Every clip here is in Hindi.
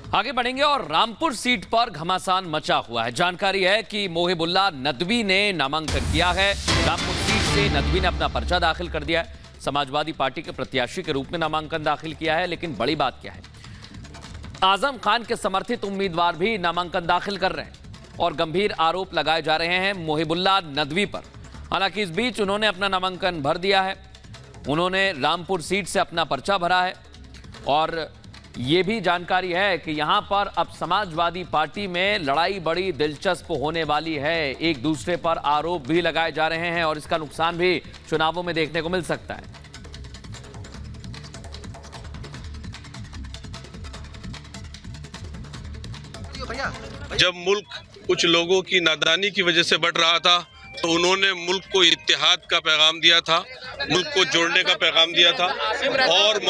आगे बढ़ेंगे और रामपुर सीट पर घमासान मचा हुआ है। जानकारी है कि मोहिबुल्लाह नदवी ने नामांकन किया है। रामपुर सीट से नदवी ने अपना पर्चा दाखिल कर दिया है। समाजवादी पार्टी के प्रत्याशी के रूप में नामांकन दाखिल किया है। लेकिन बड़ी बात क्या है, आजम खान के समर्थित उम्मीदवार भी नामांकन दाखिल कर रहे हैं और गंभीर आरोप लगाए जा रहे हैं मोहिबुल्लाह नदवी पर। हालांकि इस बीच उन्होंने अपना नामांकन भर दिया है। उन्होंने रामपुर सीट से अपना पर्चा भरा है और ये भी जानकारी है कि यहां पर अब समाजवादी पार्टी में लड़ाई बड़ी दिलचस्प होने वाली है। एक दूसरे पर आरोप भी लगाए जा रहे हैं और इसका नुकसान भी चुनावों में देखने को मिल सकता है। जब मुल्क कुछ लोगों की नादानी की वजह से बढ़ रहा था तो उन्होंने मुल्क को इत्तेहाद का पैगाम दिया था, मुल्क को जोड़ने का पैगाम दिया था। और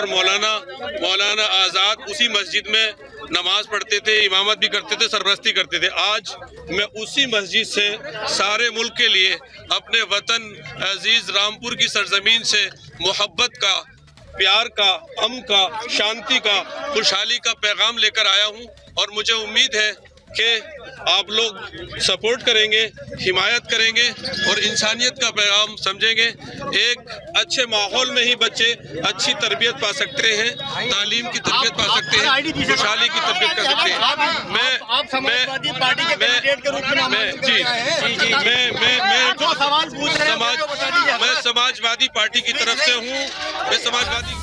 मौलाना आज़ाद उसी मस्जिद में नमाज पढ़ते थे, इमामत भी करते थे, सरपरस्ती करते थे। आज मैं उसी मस्जिद से सारे मुल्क के लिए अपने वतन अजीज रामपुर की सरजमीन से मोहब्बत का, प्यार का, अमन का, शांति का, खुशहाली का पैगाम लेकर आया हूं। और मुझे उम्मीद है कि आप लोग सपोर्ट करेंगे, हिमायत करेंगे और इंसानियत का पैगाम समझेंगे। एक अच्छे माहौल में ही बच्चे अच्छी तरबियत पा सकते हैं, तालीम की तरबियत पा सकते हैं, खुशहाली की तरबियत कर सकते हैं। मैं समाजवादी पार्टी की तरफ से हूँ। मैं समाजवादी।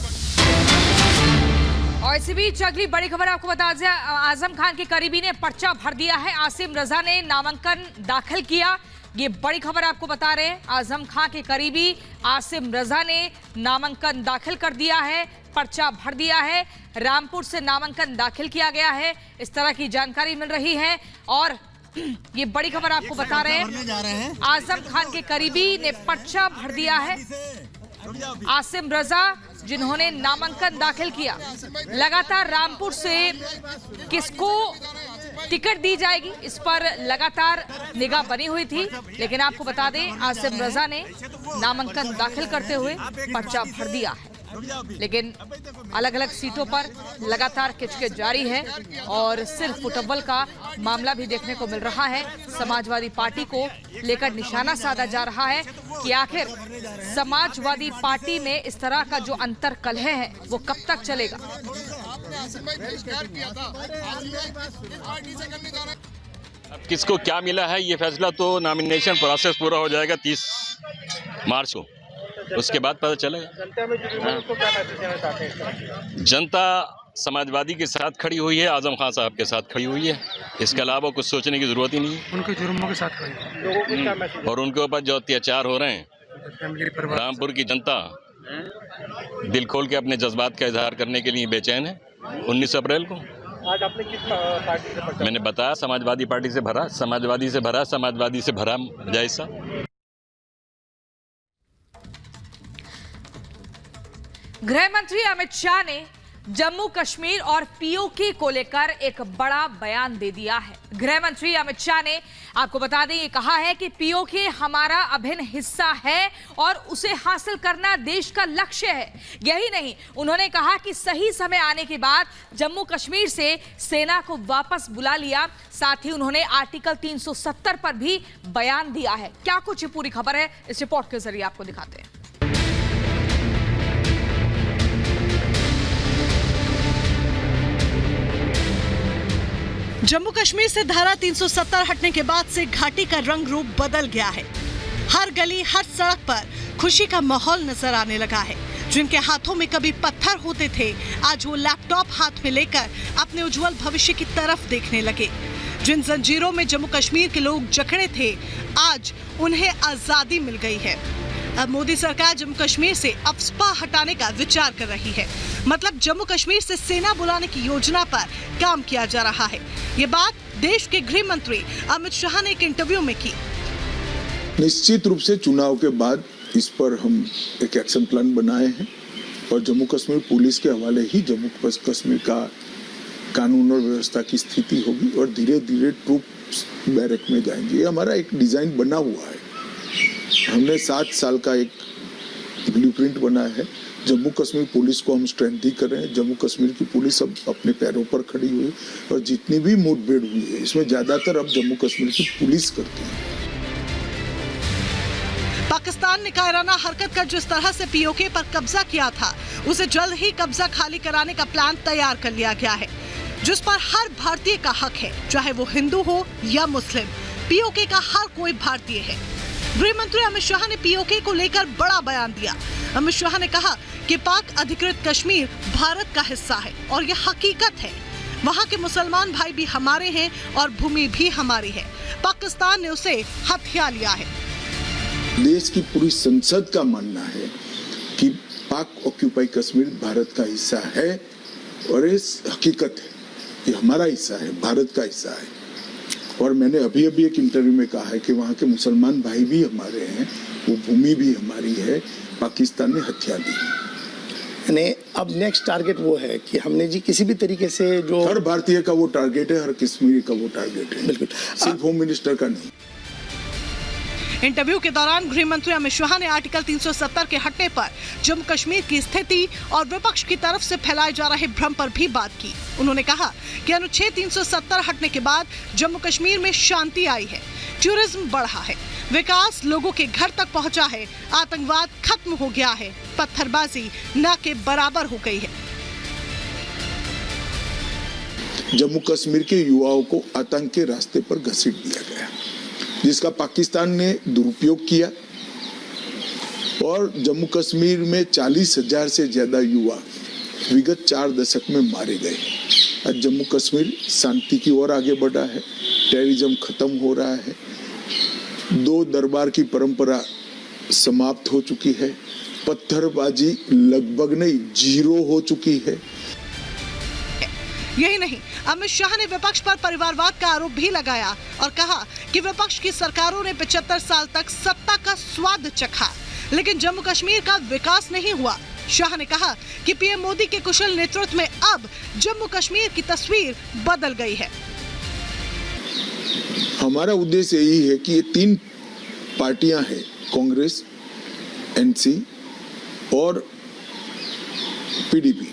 और इसी बीच अगली बड़ी खबर आपको बता दें, आजम खान के करीबी ने पर्चा भर दिया है। आसिम रजा ने नामांकन दाखिल किया। ये बड़ी खबर आपको बता रहे हैं। आजम खान के करीबी आसिम रजा ने नामांकन दाखिल कर दिया है, पर्चा भर दिया है। रामपुर से नामांकन दाखिल किया गया है, इस तरह की जानकारी मिल रही है। और ये बड़ी खबर आपको बता रहे हैं, आजम खान के करीबी ने पर्चा भर दिया है। आसिम रजा जिन्होंने नामांकन दाखिल किया। लगातार रामपुर से किसको टिकट दी जाएगी इस पर लगातार निगाह बनी हुई थी। लेकिन आपको बता दें, आसिम रजा ने नामांकन दाखिल करते हुए पर्चा भर दिया है। लेकिन अलग अलग सीटों पर लगातार किचकिच जारी है और सिर्फ फुटबॉल का मामला भी देखने को मिल रहा है। समाजवादी पार्टी को लेकर निशाना साधा जा रहा है कि आखिर समाजवादी पार्टी में इस तरह का जो अंतर कलह है वो कब तक चलेगा। किसको क्या मिला है ये फैसला तो नॉमिनेशन प्रोसेस पूरा हो जाएगा 30 मार्च को, उसके बाद पता चलेगा। जनता समाजवादी के साथ खड़ी हुई है, आजम खान साहब के साथ खड़ी हुई है। इसके अलावा कुछ सोचने की जरूरत ही नहीं है। उनके जुर्मों के साथ खड़ी और उनके ऊपर जो अत्याचार हो रहे हैं, रामपुर की जनता दिल खोल के अपने जज्बात का इजहार करने के लिए बेचैन है। 19 अप्रैल को आज आपने किस पार्टी से पर्चा? मैंने बताया समाजवादी पार्टी से भरा, समाजवादी से भरा जैसा। गृह मंत्री अमित शाह ने जम्मू कश्मीर और पीओके को लेकर एक बड़ा बयान दे दिया है। गृह मंत्री अमित शाह ने आपको बता दें, ये कहा है कि पीओके हमारा अभिन्न हिस्सा है और उसे हासिल करना देश का लक्ष्य है। यही नहीं, उन्होंने कहा कि सही समय आने के बाद जम्मू कश्मीर से सेना को वापस बुला लिया। साथ ही उन्होंने आर्टिकल 370 पर भी बयान दिया है। क्या कुछ ये पूरी खबर है, इस रिपोर्ट के जरिए आपको दिखाते हैं। जम्मू कश्मीर से धारा 370 हटने के बाद से घाटी का रंग रूप बदल गया है। हर गली, हर सड़क पर खुशी का माहौल नजर आने लगा है। जिनके हाथों में कभी पत्थर होते थे, आज वो लैपटॉप हाथ में लेकर अपने उज्जवल भविष्य की तरफ देखने लगे। जिन जंजीरों में जम्मू कश्मीर के लोग जकड़े थे, आज उन्हें आजादी मिल गई है। अब मोदी सरकार जम्मू कश्मीर से अफस्पा हटाने का विचार कर रही है। मतलब जम्मू कश्मीर से सेना बुलाने की योजना पर काम किया जा रहा है। ये बात देश के गृह मंत्री अमित शाह ने एक इंटरव्यू में की। निश्चित रूप से चुनाव के बाद इस पर हम एक एक्शन प्लान बनाए हैं और जम्मू कश्मीर पुलिस के हवाले ही जम्मू कश्मीर का कानून और व्यवस्था की स्थिति होगी और धीरे धीरे ट्रूप्स बैरक में जाएंगे। ये हमारा एक डिजाइन बना हुआ है। हमने 7 साल का एक ब्लूप्रिंट बनाया है जम्मू कश्मीर पुलिस को हम स्ट्रेंथ कर रहे हैं। जम्मू कश्मीर की पुलिस अब अपने पैरों पर खड़ी हुई और जितनी भी मुठभेड़ हुई है इसमें ज्यादातर अब जम्मू कश्मीर की पुलिस करती है। पाकिस्तान ने कायराना हरकत कर जिस तरह से पीओके पर कब्जा किया था, उसे जल्द ही कब्जा खाली कराने का प्लान तैयार कर लिया गया है, जिस पर हर भारतीय का हक है, चाहे वो हिंदू हो या मुस्लिम। पीओके का हर कोई भारतीय है। गृह मंत्री अमित शाह ने पीओके को लेकर बड़ा बयान दिया। अमित शाह ने कहा कि पाक अधिकृत कश्मीर भारत का हिस्सा है और यह हकीकत है। वहाँ के मुसलमान भाई भी हमारे हैं और भूमि भी हमारी है। पाकिस्तान ने उसे हथिया लिया है। देश की पूरी संसद का मानना है कि पाक ऑक्यूपाई कश्मीर भारत का हिस्सा है और ये हकीकत है, ये हमारा हिस्सा है, भारत का हिस्सा है। और मैंने अभी एक इंटरव्यू में कहा है कि वहाँ के मुसलमान भाई भी हमारे हैं, वो भूमि भी हमारी है, पाकिस्तान ने हथिया दी। यानी अब नेक्स्ट टारगेट वो है कि हमने जी किसी भी तरीके से जो हर भारतीय का वो टारगेट है, हर कश्मीरी का वो टारगेट है, बिल्कुल सिर्फ होम मिनिस्टर का नहीं। इंटरव्यू के दौरान गृह मंत्री अमित शाह ने आर्टिकल 370 के हटने पर जम्मू कश्मीर की स्थिति और विपक्ष की तरफ से फैलाए जा रहे भ्रम पर भी बात की। उन्होंने कहा कि अनुच्छेद 370 हटने के बाद जम्मू कश्मीर में शांति आई है, टूरिज्म बढ़ा है, विकास लोगों के घर तक पहुंचा है, आतंकवाद खत्म हो गया है, पत्थरबाजी न के बराबर हो गई है। जम्मू कश्मीर के युवाओं को आतंक के रास्ते पर घसीट दिया गया, जिसका पाकिस्तान ने दुरुपयोग किया और जम्मू कश्मीर में 40,000 से ज्यादा युवा विगत 4 दशक में मारे गए। आज जम्मू कश्मीर शांति की ओर आगे बढ़ा है, टेररिज्म खत्म हो रहा है, 2 दरबार की परंपरा समाप्त हो चुकी है, पत्थरबाजी लगभग नहीं 0 हो चुकी है। यही नहीं, अमित शाह ने विपक्ष पर परिवारवाद का आरोप भी लगाया और कहा कि विपक्ष की सरकारों ने 75 साल तक सत्ता का स्वाद चखा, लेकिन जम्मू कश्मीर का विकास नहीं हुआ। शाह ने कहा कि पीएम मोदी के कुशल नेतृत्व में अब जम्मू कश्मीर की तस्वीर बदल गई है। हमारा उद्देश्य यही है कि ये 3 पार्टियां हैं, कांग्रेस, एनसी और पीडीपी,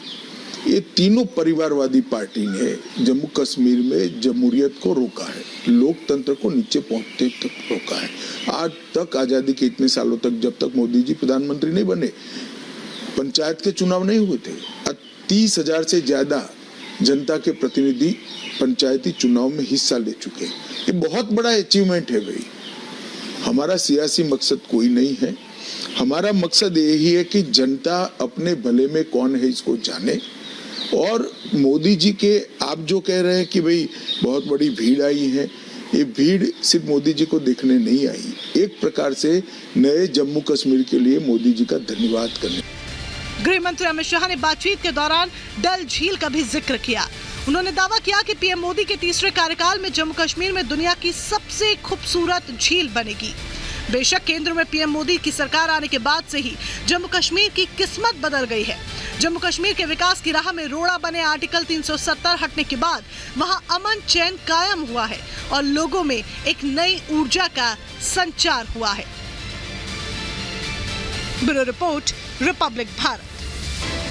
ये तीनों परिवारवादी पार्टी ने जम्मू कश्मीर में जमहूरियत को रोका है, लोकतंत्र को नीचे पहुंचते तक रोका है। आज तक आजादी के इतने सालों तक, जब तक मोदी जी प्रधानमंत्री नहीं बने, पंचायत के चुनाव नहीं हुए थे। आज 30,000 से ज्यादा जनता के प्रतिनिधि पंचायती चुनाव में हिस्सा ले चुके हैं। ये बहुत बड़ा अचीवमेंट है भाई। हमारा सियासी मकसद कोई नहीं है, हमारा मकसद यही है कि जनता अपने भले में कौन है इसको जाने। और मोदी जी के आप जो कह रहे हैं कि भाई बहुत बड़ी भीड़ आई है, ये भीड़ सिर्फ मोदी जी को देखने नहीं आई, एक प्रकार से नए जम्मू कश्मीर के लिए मोदी जी का धन्यवाद करने। गृह मंत्री अमित शाह ने बातचीत के दौरान डल झील का भी जिक्र किया। उन्होंने दावा किया कि पीएम मोदी के तीसरे कार्यकाल में जम्मू कश्मीर में दुनिया की सबसे खूबसूरत झील बनेगी। बेशक केंद्र में पीएम मोदी की सरकार आने के बाद से ही जम्मू कश्मीर की किस्मत बदल गई है। जम्मू कश्मीर के विकास की राह में रोड़ा बने आर्टिकल 370 हटने के बाद वहां अमन चैन कायम हुआ है और लोगों में एक नई ऊर्जा का संचार हुआ है। Bureau report, Republic Bharat.